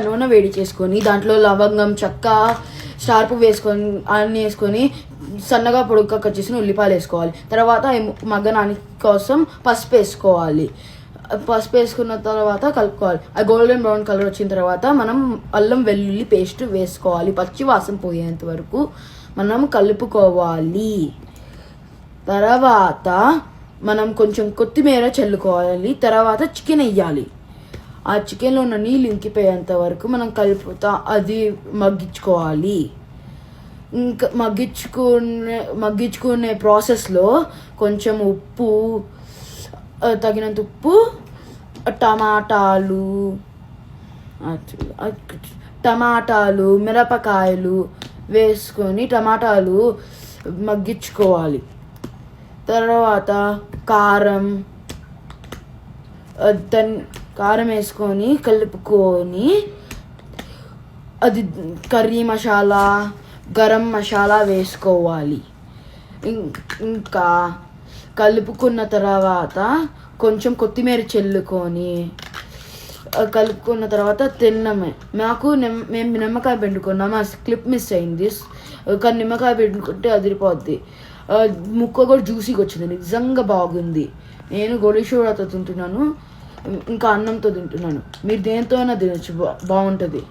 నూనె వేడి చేసుకొని దాంట్లో లవంగం, చెక్క, స్టార్ పువ్వు వేసుకొని అన్నీ వేసుకొని సన్నగా పొడుగ్గా కట్ చేసిన ఉల్లిపాయలు వేసుకోవాలి. తర్వాత మగ్గనానికి కోసం పసుపు వేసుకోవాలి. పసుపు వేసుకున్న తర్వాత కలుపుకోవాలి. ఆ గోల్డెన్ బ్రౌన్ కలర్ వచ్చిన తర్వాత మనం అల్లం వెల్లుల్లి పేస్ట్ వేసుకోవాలి. పచ్చి వాసన పోయేంత వరకు మనం కలుపుకోవాలి. తర్వాత మనం కొంచెం కొత్తిమీర చల్లుకోవాలి. తర్వాత చికెన్ వేయాలి. ఆ చికెన్లో ఉన్న నీళ్ళు ఇంకిపోయేంత వరకు మనం కలుపుతా అది మగ్గించుకోవాలి. ఇంకా మగ్గించుకునే ప్రాసెస్లో కొంచెం ఉప్పు, తగినంత ఉప్పు, టమాటాలు, మిరపకాయలు వేసుకొని టమాటాలు మగ్గించుకోవాలి. తర్వాత కారం వేసుకొని కలుపుకొని అది కర్రీ మసాలా, గరం మసాలా వేసుకోవాలి. ఇంకా కలుపుకున్న తర్వాత కొంచెం కొత్తిమీర చల్లుకొని కలుపుకున్న తర్వాత తిన్నమే. మేము నిమ్మకాయ పిండుకున్నాం. ఆ క్లిప్ మిస్ అయింది, కానీ నిమ్మకాయ పిండుకుంటే అదిరిపోద్ది. ముక్క కూడా జ్యూసీగా వచ్చింది, నిజంగా బాగుంది. నేను గోలీషోడాతో తింటున్నాను, ఇంకా అన్నంతో తింటున్నాను. మీరు దేనితో అయినా తినచ్చు, బాగుంటుంది.